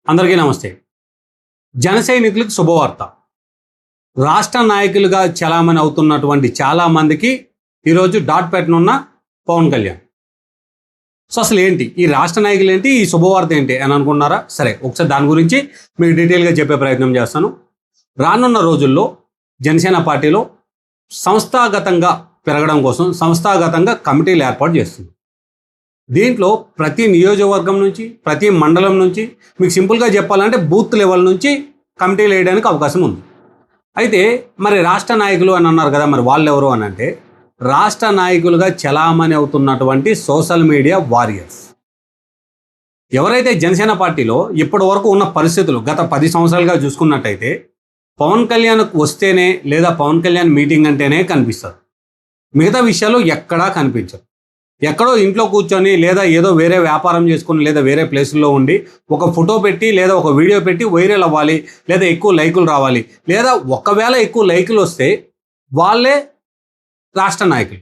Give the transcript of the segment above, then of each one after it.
అందరికీ నమస్తే. జన సైనికులకు శుభవార్త. రాష్ట్ర నాయకులుగా చలామణి అవుతున్నటువంటి చాలా మందికి ఈరోజు డాట్ పెట్టనున్న పవన్ కళ్యాణ్. సో అసలు ఏంటి ఈ రాష్ట్ర నాయకులు ఏంటి, ఈ శుభవార్త ఏంటి అని అనుకున్నారా? సరే, ఒకసారి దాని గురించి మీకు డీటెయిల్గా చెప్పే ప్రయత్నం చేస్తాను. రానున్న రోజుల్లో జనసేన పార్టీలో సంస్థాగతంగా పెరగడం కోసం సంస్థాగతంగా కమిటీలు ఏర్పాటు చేస్తుంది. దీంట్లో ప్రతి నియోజకవర్గం నుంచి, ప్రతి మండలం నుంచి, మీకు సింపుల్గా చెప్పాలంటే బూత్ లెవెల్ నుంచి కమిటీలు వేయడానికి అవకాశం ఉంది. అయితే మరి రాష్ట్ర నాయకులు అని అన్నారు కదా, మరి వాళ్ళు ఎవరు అని అంటే రాష్ట్ర నాయకులుగా చలామణి అవుతున్నటువంటి సోషల్ మీడియా వారియర్స్. ఎవరైతే జనసేన పార్టీలో ఇప్పటి వరకు ఉన్న పరిస్థితులు గత 10 సంవత్సరాలుగా చూసుకున్నట్టయితే పవన్ కళ్యాణ్ వస్తేనే లేదా పవన్ కళ్యాణ్ మీటింగ్ అంటేనే కనిపిస్తారు. మిగతా విషయాలు ఎక్కడా కనిపించరు. ఎక్కడో ఇంట్లో కూర్చొని లేదా ఏదో వేరే వ్యాపారం చేసుకుని లేదా వేరే ప్లేసుల్లో ఉండి ఒక ఫోటో పెట్టి లేదా ఒక వీడియో పెట్టి వైరల్ అవ్వాలి, లేదా ఎక్కువ లైకులు రావాలి, లేదా ఒకవేళ ఎక్కువ లైకులు వస్తే వాళ్ళే రాష్ట్ర నాయకులు,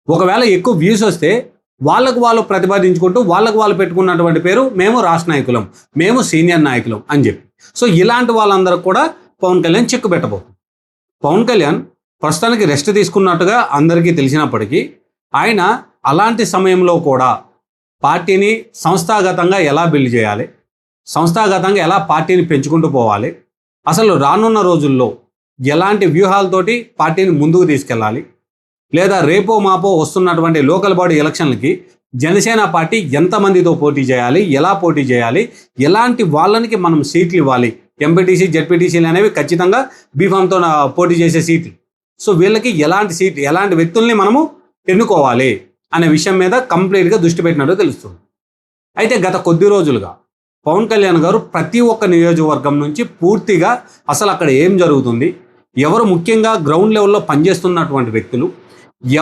ఒకవేళ ఎక్కువ వ్యూస్ వస్తే వాళ్ళకు వాళ్ళు ప్రతిపాదించుకుంటూ వాళ్ళకు వాళ్ళు పెట్టుకున్నటువంటి పేరు మేము రాష్ట్ర నాయకులం, మేము సీనియర్ నాయకులం అని చెప్పి. సో ఇలాంటి వాళ్ళందరూ కూడా పవన్ కళ్యాణ్ చెక్కు పెట్టబోతుంది. పవన్ కళ్యాణ్ ప్రస్తుతానికి రెస్ట్ తీసుకున్నట్టుగా అందరికీ తెలిసినప్పటికీ ఆయన అలాంటి సమయంలో కూడా పార్టీని సంస్థాగతంగా ఎలా బిల్డ్ చేయాలి, సంస్థాగతంగా ఎలా పార్టీని పెంచుకుంటూ పోవాలి, అసలు రానున్న రోజుల్లో ఎలాంటి వ్యూహాలతోటి పార్టీని ముందుకు తీసుకెళ్ళాలి, లేదా రేపో మాపో వస్తున్నటువంటి లోకల్ బాడీ ఎలక్షన్లకి జనసేన పార్టీ ఎంతమందితో పోటీ చేయాలి, ఎలా పోటీ చేయాలి, ఎలాంటి వాళ్ళకి మనం సీట్లు ఇవ్వాలి, ఎంపీటీసీ జెడ్పీటీసీలు అనేవి ఖచ్చితంగా బీఫామ్తో పోటీ చేసే సీట్లు. సో వీళ్ళకి ఎలాంటి సీట్, ఎలాంటి వ్యక్తుల్ని మనము ఎన్నుకోవాలి అనే విషయం మీద కంప్లీట్గా దృష్టి పెట్టినట్టు తెలుస్తుంది. అయితే గత కొద్ది రోజులుగా పవన్ కళ్యాణ్ గారు ప్రతి ఒక్క నియోజకవర్గం నుంచి పూర్తిగా అసలు అక్కడ ఏం జరుగుతుంది, ఎవరు ముఖ్యంగా గ్రౌండ్ లెవెల్లో పనిచేస్తున్నటువంటి వ్యక్తులు,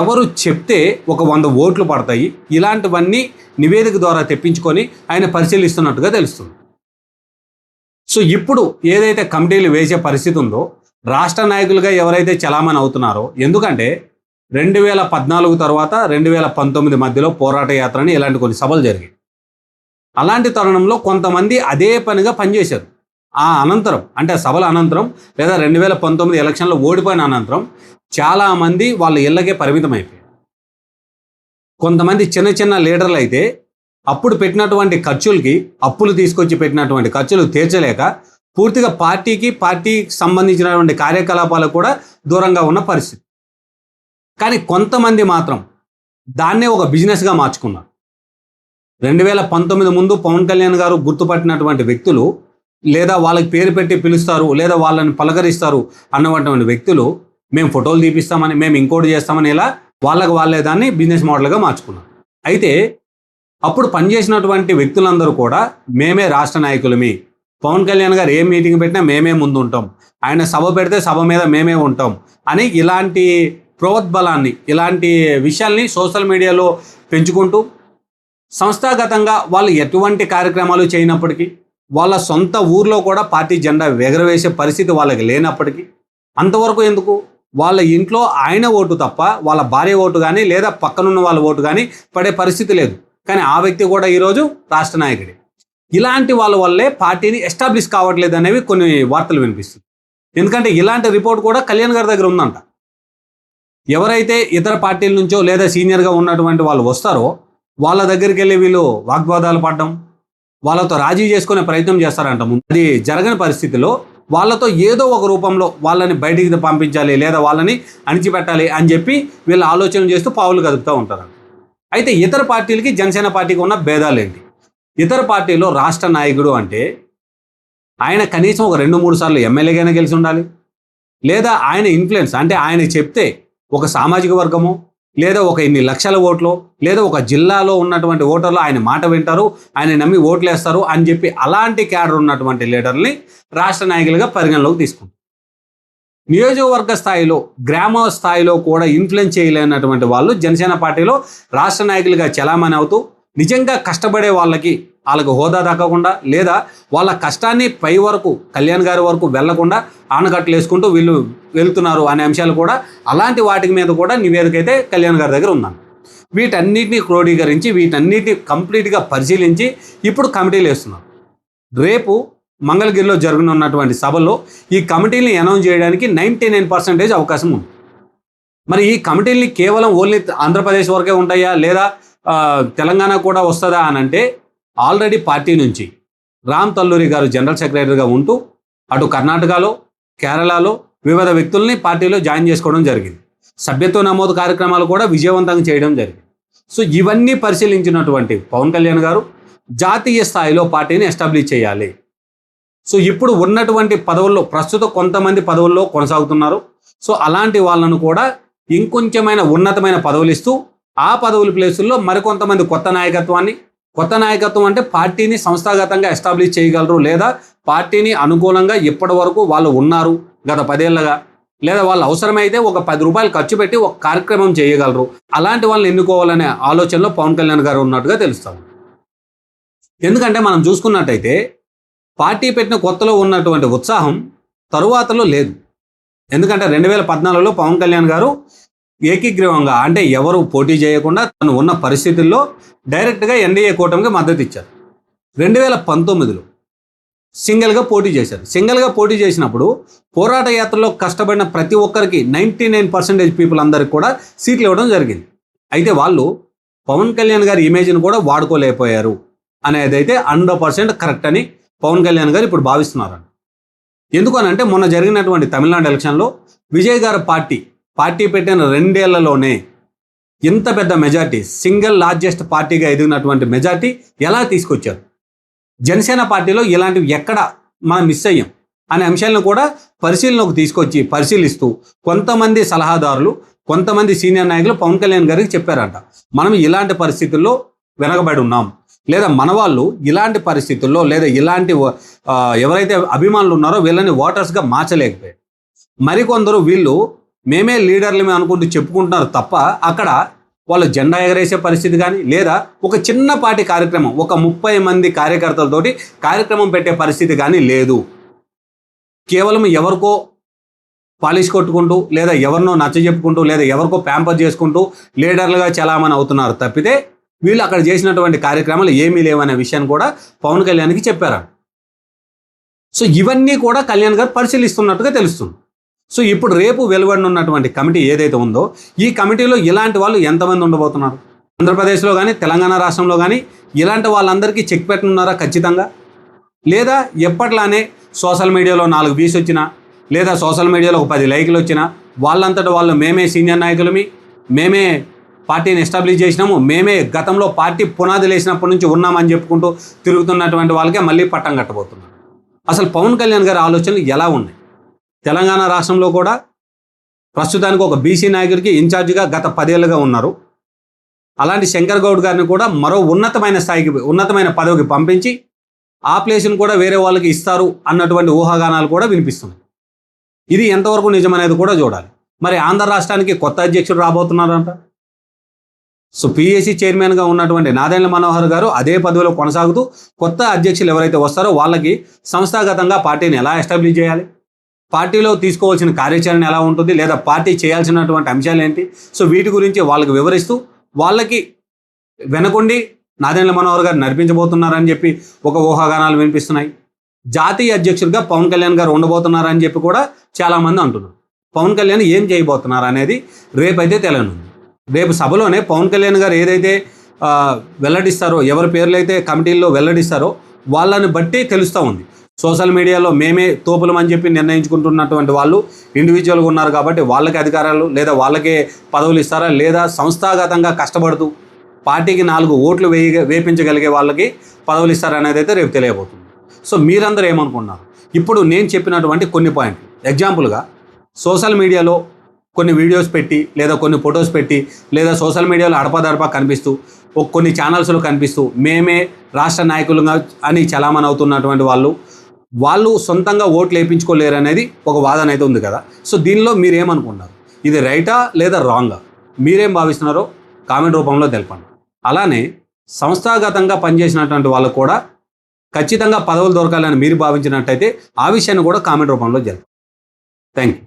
ఎవరు చెప్తే ఒక 100 ఓట్లు పడతాయి, ఇలాంటివన్నీ నివేదిక ద్వారా తెప్పించుకొని ఆయన పరిశీలిస్తున్నట్టుగా తెలుస్తుంది. సో ఇప్పుడు ఏదైతే కమిటీలు వేసే పరిస్థితి ఉందో రాష్ట్ర నాయకులుగా ఎవరైతే చలామణి అవుతున్నారో, ఎందుకంటే 2014 తర్వాత 2019 మధ్యలో పోరాట యాత్రని ఇలాంటి కొన్ని సభలు జరిగాయి. అలాంటి తరుణంలో కొంతమంది అదే పనిగా పనిచేశారు. ఆ అనంతరం అంటే సభల అనంతరం లేదా 2019 ఎలక్షన్లో ఓడిపోయిన అనంతరం చాలామంది వాళ్ళ ఇళ్ళకే పరిమితం అయిపోయారు. కొంతమంది చిన్న చిన్న లీడర్లు అయితే అప్పుడు పెట్టినటువంటి ఖర్చులకి, అప్పులు తీసుకొచ్చి పెట్టినటువంటి ఖర్చులు తీర్చలేక పూర్తిగా పార్టీకి సంబంధించినటువంటి కార్యకలాపాలకు కూడా దూరంగా ఉన్న పరిస్థితి. కానీ కొంతమంది మాత్రం దాన్నే ఒక బిజినెస్గా మార్చుకున్నారు. 2019 ముందు పవన్ కళ్యాణ్ గారు గుర్తుపట్టినటువంటి వ్యక్తులు, లేదా వాళ్ళకి పేరు పెట్టి పిలుస్తారు, లేదా వాళ్ళని పలకరిస్తారు అన్నటువంటి వ్యక్తులు మేము ఫోటోలు తీపిస్తామని, మేము ఇంకోటి చేస్తామని, ఇలా వాళ్ళే దాన్ని బిజినెస్ మోడల్గా మార్చుకున్నారు. అయితే అప్పుడు పనిచేసినటువంటి వ్యక్తులందరూ కూడా మేమే రాష్ట్ర నాయకులమి, పవన్ కళ్యాణ్ గారు ఏ మీటింగ్ పెట్టినా మేమే ముందు ఉంటాం, ఆయన సభ పెడితే సభ మీద మేమే ఉంటాం అని ఇలాంటి ప్రోద్బలాన్ని, ఇలాంటి విషయాల్ని సోషల్ మీడియాలో పెంచుకుంటూ సంస్థాగతంగా వాళ్ళు ఎటువంటి కార్యక్రమాలు చేయనప్పటికీ, వాళ్ళ సొంత ఊర్లో కూడా పార్టీ జెండా ఎగరవేసే పరిస్థితి వాళ్ళకి లేనప్పటికీ, అంతవరకు ఎందుకు, వాళ్ళ ఇంట్లో ఆయన ఓటు తప్ప వాళ్ళ భార్య ఓటు కానీ లేదా పక్కనున్న వాళ్ళ ఓటు కానీ పడే పరిస్థితి లేదు. కానీ ఆ వ్యక్తి కూడా ఈరోజు రాష్ట్ర నాయకుడే. ఇలాంటి వాళ్ళ వల్లే పార్టీని ఎస్టాబ్లిష్ కావట్లేదు అనేవి కొన్ని వార్తలు వినిపిస్తుంది. ఎందుకంటే ఇలాంటి రిపోర్ట్ కూడా కళ్యాణ్ గారి దగ్గర ఉందంట. ఎవరైతే ఇతర పార్టీల నుంచో లేదా సీనియర్గా ఉన్నటువంటి వాళ్ళు వస్తారో వాళ్ళ దగ్గరికి వెళ్ళి వీళ్ళు వాగ్వాదాలు పడడం, వాళ్ళతో రాజీ చేసుకునే ప్రయత్నం చేస్తారంట. అది జరగని పరిస్థితిలో వాళ్ళతో ఏదో ఒక రూపంలో వాళ్ళని బయటికి పంపించాలి లేదా వాళ్ళని అణిచిపెట్టాలి అని చెప్పి వీళ్ళు ఆలోచన చేస్తూ పావులు కదుపుతూ ఉంటారు. అయితే ఇతర పార్టీలకి జనసేన పార్టీకి ఉన్న భేదాలు ఏంటి? ఇతర పార్టీలో రాష్ట్ర నాయకుడు అంటే ఆయన కనీసం ఒక 2-3 సార్లు ఎమ్మెల్యేగానే గెలిచి ఉండాలి, లేదా ఆయన ఇన్ఫ్లుయెన్స్ అంటే ఆయన చెప్తే ఒక సామాజిక వర్గము, లేదా ఒక ఇన్ని లక్షల ఓట్లు, లేదా ఒక జిల్లాలో ఉన్నటువంటి ఓటర్లు ఆయన మాట వింటారు, ఆయన నమ్మి ఓట్లు వేస్తారు అని చెప్పి అలాంటి క్యాడర్ ఉన్నటువంటి లీడర్ని రాష్ట్ర నాయకులుగా పరిగణలోకి తీసుకుంటారు. నియోజకవర్గ స్థాయిలో, గ్రామ స్థాయిలో కూడా ఇన్ఫ్లుయెన్స్ చేయలేనటువంటి వాళ్ళు జనసేన పార్టీలో రాష్ట్ర నాయకులుగా చలామణి అవుతూ నిజంగా కష్టపడే వాళ్ళకి హోదా దక్కకుండా, లేదా వాళ్ళ కష్టాన్ని పై వరకు కళ్యాణ్ గారి వరకు వెళ్లకుండా ఆనకట్టలు వేసుకుంటూ వీళ్ళు వెళ్తున్నారు అనే అంశాలు కూడా, అలాంటి వాటి మీద కూడా నివేదిక అయితే కళ్యాణ్ గారి దగ్గర ఉందండి. వీటన్నిటిని క్రోడీకరించి వీటన్నిటిని కంప్లీట్గా పరిశీలించి ఇప్పుడు కమిటీలు వేస్తున్నారు. రేపు మంగళగిరిలో జరగనున్నటువంటి సభలో ఈ కమిటీని అనౌన్స్ చేయడానికి 99% అవకాశం ఉంది. మరి ఈ కమిటీని కేవలం ఓన్లీ ఆంధ్రప్రదేశ్ వరకే ఉంటాయా లేదా తెలంగాణ కూడా వస్తుందా అని అంటే, ఆల్రెడీ పార్టీ నుంచి రామ్ తల్లూరి గారు జనరల్ సెక్రటరీగా ఉంటూ అటు కర్ణాటకలో, కేరళలో వివిధ వ్యక్తుల్ని పార్టీలో జాయిన్ చేసుకోవడం జరిగింది. సభ్యత్వ నమోదు కార్యక్రమాలు కూడా విజయవంతంగా చేయడం జరిగింది. సో ఇవన్నీ పరిశీలించినటువంటి పవన్ కళ్యాణ్ గారు జాతీయ స్థాయిలో పార్టీని ఎస్టాబ్లిష్ చేయాలి. సో ఇప్పుడు ఉన్నటువంటి పదవుల్లో ప్రస్తుతం కొంతమంది పదవుల్లో కొనసాగుతున్నారు. సో అలాంటి వాళ్ళను కూడా ఇంకొంచెమైన ఉన్నతమైన పదవులు ఇస్తూ ఆ పదవుల ప్లేసుల్లో మరికొంతమంది కొత్త నాయకత్వం అంటే పార్టీని సంస్థాగతంగా ఎస్టాబ్లిష్ చేయగలరు, లేదా పార్టీని అనుకూలంగా ఇప్పటి వరకు వాళ్ళు ఉన్నారు గత 10 ఏళ్ళగా, లేదా వాళ్ళు అవసరమైతే ఒక 10 రూపాయలు ఖర్చు పెట్టి ఒక కార్యక్రమం చేయగలరు. అలాంటి వాళ్ళని ఎన్నుకోవాలనే ఆలోచనలో పవన్ కళ్యాణ్ గారు ఉన్నట్టుగా తెలుస్తాం. ఎందుకంటే మనం చూసుకున్నట్టయితే పార్టీ పెట్టిన కొత్తలో ఉన్నటువంటి ఉత్సాహం తరువాతలో లేదు. ఎందుకంటే 2014లో పవన్ కళ్యాణ్ గారు ఏకీగ్రీవంగా, అంటే ఎవరు పోటీ చేయకుండా తను ఉన్న పరిస్థితుల్లో డైరెక్ట్గా ఎన్డీఏ కూటమికి మద్దతు ఇచ్చారు. 2019లో సింగిల్గా పోటీ చేశారు. సింగిల్గా పోటీ చేసినప్పుడు పోరాట యాత్రలో కష్టపడిన ప్రతి ఒక్కరికి 99% పీపుల్ అందరికి కూడా సీట్లు ఇవ్వడం జరిగింది. అయితే వాళ్ళు పవన్ కళ్యాణ్ గారి ఇమేజ్ని కూడా వాడుకోలేకపోయారు అనేది అయితే 100% కరెక్ట్ అని పవన్ కళ్యాణ్ గారు ఇప్పుడు భావిస్తున్నారు. ఎందుకనంటే మొన్న జరిగినటువంటి తమిళనాడు ఎలక్షన్లో విజయ్ గారు పార్టీ పెట్టిన 2 ఏళ్లలోనే ఇంత పెద్ద మెజార్టీ, సింగిల్ లార్జెస్ట్ పార్టీగా ఎదిగినటువంటి మెజార్టీ ఎలా తీసుకొచ్చారు? జనసేన పార్టీలో ఇలాంటివి ఎక్కడ మనం మిస్ అయ్యాం అనే అంశాలను కూడా పరిశీలనకు తీసుకొచ్చి పరిశీలిస్తూ కొంతమంది సలహాదారులు, కొంతమంది సీనియర్ నాయకులు పవన్ కళ్యాణ్ గారికి చెప్పారంట, మనం ఇలాంటి పరిస్థితుల్లో వెనకబడి ఉన్నాం, లేదా మన వాళ్ళు ఇలాంటి పరిస్థితుల్లో, లేదా ఇలాంటి ఎవరైతే అభిమానులు ఉన్నారో వీళ్ళని ఓటర్స్గా మార్చలేకపోయారు. మరికొందరు వీళ్ళు మేమే లీడర్లమే అనుకుంటూ చెప్పుకుంటున్నారు తప్ప అక్కడ వాళ్ళు జెండా ఎగరేసే పరిస్థితి కానీ, లేదా ఒక చిన్నపాటి కార్యక్రమం ఒక 30 మంది కార్యకర్తలతోటి కార్యక్రమం పెట్టే పరిస్థితి కానీ లేదు. కేవలం ఎవరికో పాలిష్ కొట్టుకుంటూ, లేదా ఎవరినో నచ్చజెప్పుకుంటూ, లేదా ఎవరికో ప్యాంపర్ చేసుకుంటూ లీడర్లుగా చలామణి అవుతున్నారు తప్పితే వీళ్ళు అక్కడ చేసినటువంటి కార్యక్రమాలు ఏమీ లేవనే విషయాన్ని కూడా పవన్ కళ్యాణ్కి చెప్పారు. సో ఇవన్నీ కూడా కళ్యాణ్ గారు పరిశీలిస్తున్నట్టుగా తెలుస్తుంది. సో ఇప్పుడు రేపు వెలువడనున్నటువంటి కమిటీ ఏదైతే ఉందో ఈ కమిటీలో ఇలాంటి వాళ్ళు ఎంతమంది ఉండబోతున్నారు? ఆంధ్రప్రదేశ్లో కానీ తెలంగాణ రాష్ట్రంలో కానీ ఇలాంటి వాళ్ళందరికీ చెక్ పెట్టనున్నారా ఖచ్చితంగా? లేదా ఎప్పట్లానే సోషల్ మీడియాలో 4 వ్యూస్ వచ్చినా, లేదా సోషల్ మీడియాలో ఒక 10 లైకులు వచ్చినా వాళ్ళంతటా వాళ్ళు మేమే సీనియర్ నాయకులమి, మేమే పార్టీని ఎస్టాబ్లిష్ చేసినాము, మేమే గతంలో పార్టీ పునాదులు వేసినప్పటి నుంచి ఉన్నామని చెప్పుకుంటూ తిరుగుతున్నటువంటి వాళ్ళకే మళ్ళీ పట్టం కట్టబోతున్నారు. అసలు పవన్ కళ్యాణ్ గారి ఆలోచనలు ఎలా ఉన్నాయి? తెలంగాణ రాష్ట్రంలో కూడా ప్రస్తుతానికి ఒక బీసీ నాయకుడికి ఇన్ఛార్జిగా గత 10 ఏళ్ళుగా ఉన్నారు. అలాంటి శంకర్ గౌడ్ గారిని కూడా మరో ఉన్నతమైన పదవికి పంపించి ఆ ప్లేస్ని కూడా వేరే వాళ్ళకి ఇస్తారు అన్నటువంటి ఊహాగానాలు కూడా వినిపిస్తున్నాయి. ఇది ఎంతవరకు నిజమనేది కూడా చూడాలి. మరి ఆంధ్ర రాష్ట్రానికి కొత్త అధ్యక్షుడు రాబోతున్నారంట. సో పిఎస్సి చైర్మన్గా ఉన్నటువంటి నాదెండ్ల మనోహర్ గారు అదే పదవిలో కొనసాగుతూ కొత్త అధ్యక్షులు ఎవరైతే వస్తారో వాళ్ళకి సంస్థాగతంగా పార్టీని ఎలా ఎస్టాబ్లిష్ చేయాలి, పార్టీలో తీసుకోవాల్సిన కార్యాచరణ ఎలా ఉంటుంది, లేదా పార్టీ చేయాల్సినటువంటి అంశాలు ఏంటి, సో వీటి గురించి వాళ్ళకి వివరిస్తూ వాళ్ళకి వెనకుండి నాదెండ్ల మనోహర్ గారు నడిపించబోతున్నారని చెప్పి ఒక ఊహాగానాలు వినిపిస్తున్నాయి. జాతీయ అధ్యక్షుడిగా పవన్ కళ్యాణ్ గారు ఉండబోతున్నారని చెప్పి కూడా చాలామంది అంటున్నారు. పవన్ కళ్యాణ్ ఏం చేయబోతున్నారు అనేది రేపైతే తెలియనుంది. రేపు సభలోనే పవన్ కళ్యాణ్ గారు ఏదైతే వెల్లడిస్తారో, ఎవరి పేర్లు అయితే కమిటీల్లో వెల్లడిస్తారో వాళ్ళని బట్టి తెలుస్తూ ఉంది. సోషల్ మీడియాలో మేమే తోపులమని చెప్పి నిర్ణయించుకుంటున్నటువంటి వాళ్ళు ఇండివిజువల్గా ఉన్నారు కాబట్టి వాళ్ళకి అధికారాలు లేదా వాళ్ళకే పదవులు ఇస్తారా, లేదా సంస్థాగతంగా కష్టపడుతూ పార్టీకి 4 ఓట్లు వేయించగలిగే వాళ్ళకి పదవులు ఇస్తారనేది అయితే రేపు తెలియబోతుంది. సో మీరందరూ ఏమనుకున్నారు? ఇప్పుడు నేను చెప్పినటువంటి కొన్ని పాయింట్లు ఎగ్జాంపుల్గా సోషల్ మీడియాలో కొన్ని వీడియోస్ పెట్టి, లేదా కొన్ని ఫొటోస్ పెట్టి, లేదా సోషల్ మీడియాలో అడపదడపా కనిపిస్తూ కొన్ని ఛానల్స్లో కనిపిస్తూ మేమే రాష్ట్ర నాయకులుగా అని చలామణి అవుతున్నటువంటి వాళ్ళు సొంతంగా ఓట్లు వేయించుకోలేరు అనేది ఒక వాదన అయితే ఉంది కదా. సో దీనిలో మీరేమనుకున్నారు? ఇది రైటా లేదా రాంగా? మీరేం భావిస్తున్నారో కామెంట్ రూపంలో తెలపండి. అలానే సంస్థాగతంగా పనిచేసినటువంటి వాళ్ళకు కూడా ఖచ్చితంగా పదవులు దొరకాలని మీరు భావించినట్టయితే ఆ విషయాన్ని కూడా కామెంట్ రూపంలో తెలపండి. Thank you.